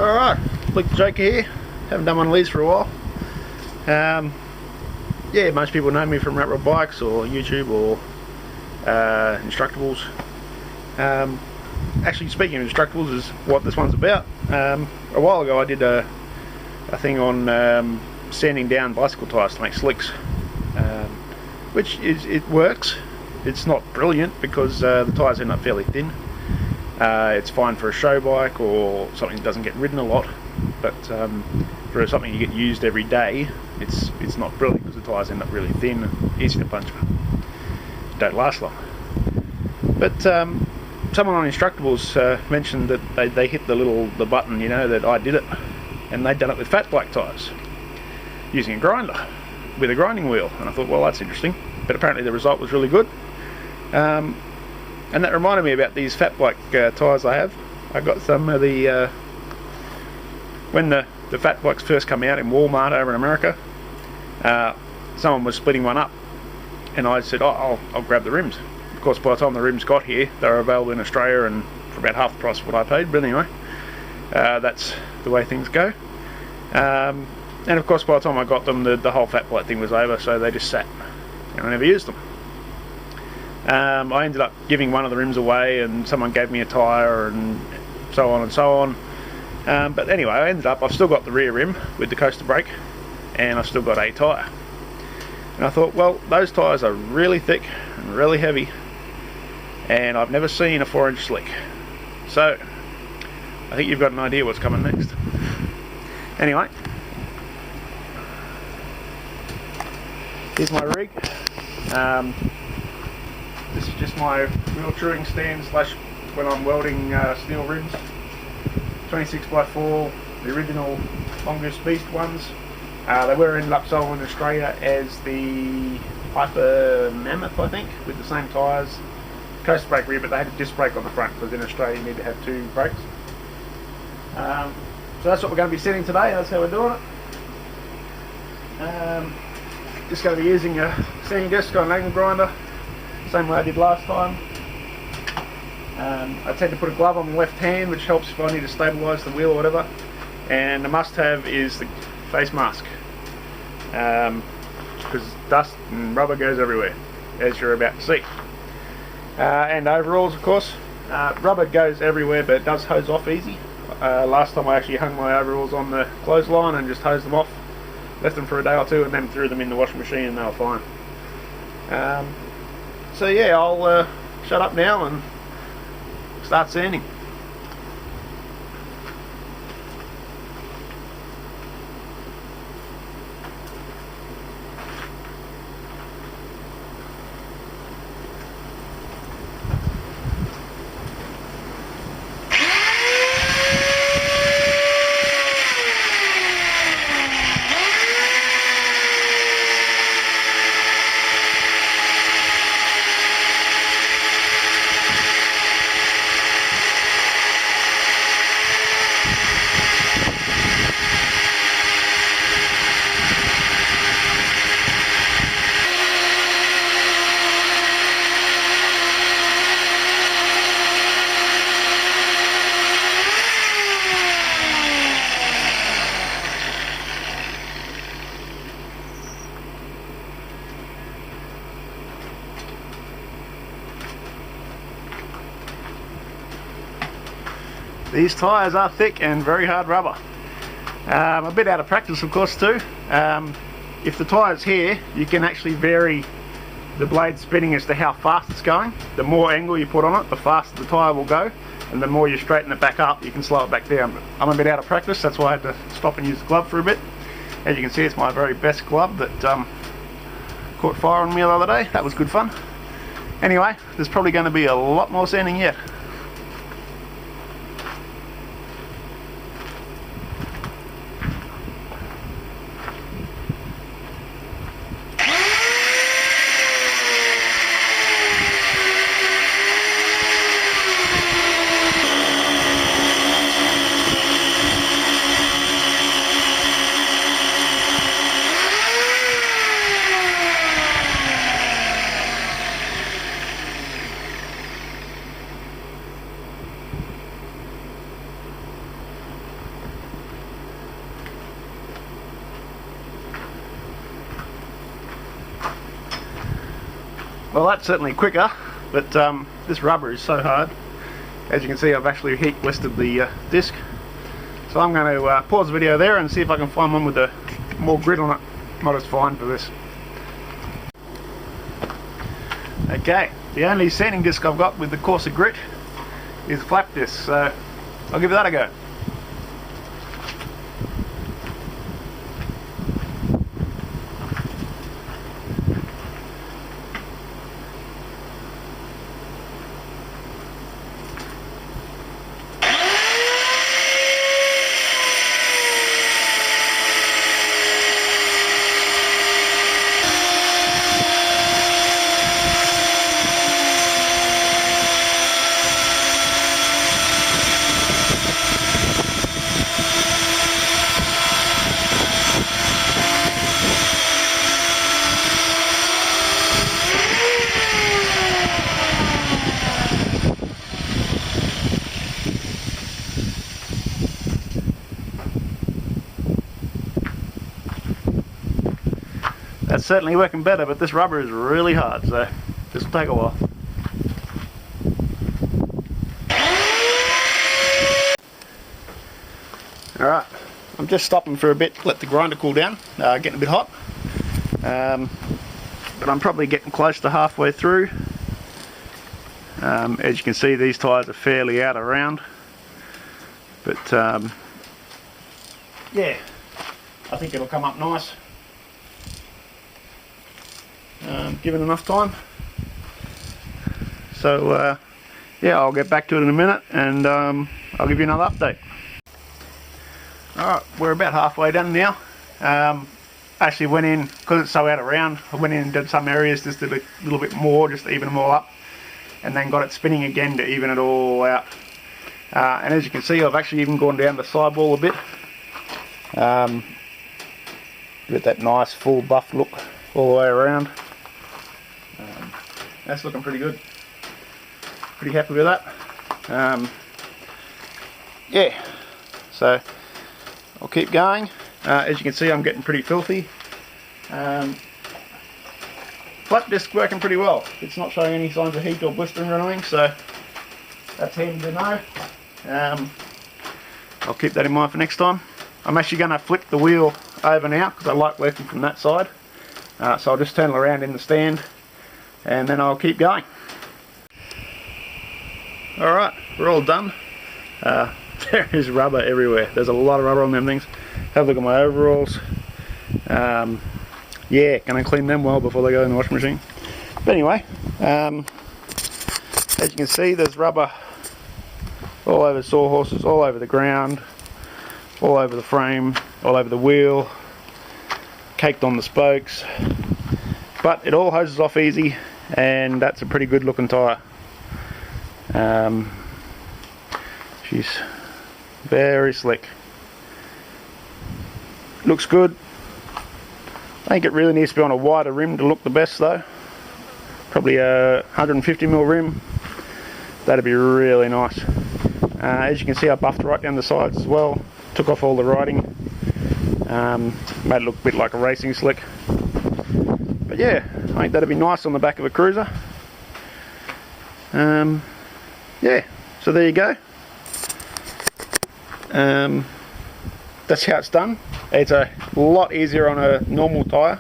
Alright, Flick the Joker here. Haven't done one of these for a while. Yeah, most people know me from Rat Rod Bikes or YouTube or Instructables. Actually, speaking of Instructables is what this one's about. A while ago I did a thing on sanding down bicycle tyres to make slicks, which it works. It's not brilliant because the tyres end up fairly thin. It's fine for a show bike or something that doesn't get ridden a lot, but for something you get used every day, it's not brilliant because the tyres end up really thin and easy to puncture. Don't last long. But someone on Instructables mentioned that they hit the button, you know, that I did it, and they'd done it with fat bike tyres using a grinder with a grinding wheel, and I thought, well, that's interesting. But apparently the result was really good. And that reminded me about these fat bike tyres I have. I got some of the when the fat bikes first come out in Walmart over in America. Someone was splitting one up, and I said, oh, I'll grab the rims. Of course, by the time the rims got here, they were available in Australia and for about half the price of what I paid. But anyway, that's the way things go. And of course, by the time I got them, the whole fat bike thing was over, so they just sat, and I never used them. I ended up giving one of the rims away, and someone gave me a tyre, and so on and so on. But anyway, I've still got the rear rim with the coaster brake, and I've still got a tyre. And I thought, well, those tyres are really thick and really heavy, and I've never seen a 4-inch slick. So I think you've got an idea what's coming next. Anyway, here's my rig. This is just my wheel truing stand slash when I'm welding steel rims. 26x4, the original Mongoose Beast ones. They were ended up sold in Australia as the Hyper Mammoth, I think, with the same tyres. Coaster brake rear, but they had a disc brake on the front because in Australia you need to have 2 brakes. So that's what we're going to be setting today. That's how we're doing it. Just going to be using a sanding disc on an angle grinder, same way I did last time. I tend to put a glove on the left hand, which helps if I need to stabilise the wheel or whatever. And the must-have is the face mask, because dust and rubber goes everywhere, as you're about to see. And overalls, of course. Rubber goes everywhere, but it does hose off easy. Last time I actually hung my overalls on the clothesline and just hosed them off, left them for a day or two, and then threw them in the washing machine, and they were fine. So yeah, I'll shut up now and start sanding. These tyres are thick and very hard rubber. A bit out of practice, of course, too. If the tyre's here, you can actually vary the blade spinning as to how fast it's going. The more angle you put on it, the faster the tyre will go, and the more you straighten it back up, you can slow it back down. But I'm a bit out of practice, that's why I had to stop and use the glove for a bit. As you can see, it's my very best glove that caught fire on me the other day. That was good fun. Anyway, there's probably going to be a lot more sanding yet. Well, that's certainly quicker, but this rubber is so hard. As you can see, I've actually heat blistered the disc. So I'm going to pause the video there and see if I can find one with a more grit on it. Not as fine for this. Okay, the only sanding disc I've got with the coarser grit is a flap disc, so I'll give that a go. That's certainly working better, but this rubber is really hard, so this will take a while. Alright, I'm just stopping for a bit, let the grinder cool down, getting a bit hot. But I'm probably getting close to halfway through. As you can see, these tyres are fairly out of round. But yeah, I think it'll come up nice. Given enough time. So yeah, I'll get back to it in a minute and I'll give you another update. Alright, we're about halfway done now. Actually went in, because it's so out of round, I went in and did some areas just a little bit more, just to even them all up, and then got it spinning again to even it all out. And as you can see, I've actually even gone down the sidewall a bit. Get that nice full buff look all the way around. That's looking pretty good. Pretty happy with that. Yeah, so I'll keep going. As you can see, I'm getting pretty filthy. Flat disc working pretty well. It's not showing any signs of heat or blistering or anything, so that's handy to know. I'll keep that in mind for next time. I'm actually going to flip the wheel over now because I like working from that side. So I'll just turn it around in the stand and then I'll keep going. Alright, we're all done. There is rubber everywhere. There's a lot of rubber on them things. Have a look at my overalls. Yeah, gonna clean them well before they go in the washing machine. But anyway, as you can see, there's rubber all over sawhorses, all over the ground, all over the frame, all over the wheel, caked on the spokes. But it all hoses off easy, and that's a pretty good looking tyre. She's very slick. Looks good. I think it really needs to be on a wider rim to look the best though. Probably a 150mm rim. That'd be really nice. As you can see, I buffed right down the sides as well. Took off all the writing. Made it look a bit like a racing slick. But yeah, I think that'd be nice on the back of a cruiser. Yeah, so there you go. That's how it's done. It's a lot easier on a normal tyre.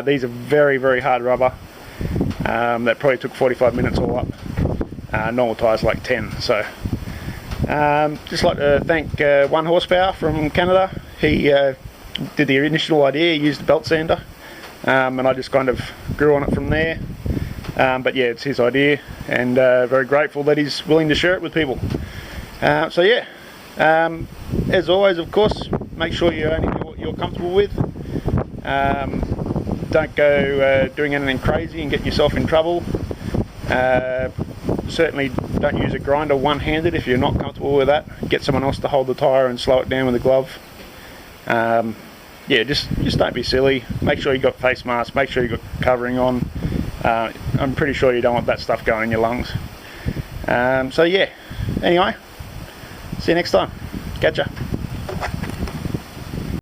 These are very, very hard rubber. That probably took 45 minutes all up. Normal tyres like 10. So just like to thank 1 Horsepower from Canada. He did the initial idea, he used the belt sander, and I just kind of grew on it from there. But yeah, it's his idea, and very grateful that he's willing to share it with people. So yeah, as always, of course, make sure you only do what you're comfortable with. Don't go doing anything crazy and get yourself in trouble. Certainly don't use a grinder one-handed if you're not comfortable with that. Get someone else to hold the tyre and slow it down with a glove. Yeah, just don't be silly. Make sure you got face masks, make sure you got covering on. I'm pretty sure you don't want that stuff going in your lungs. So yeah, anyway, see you next time. Catch ya.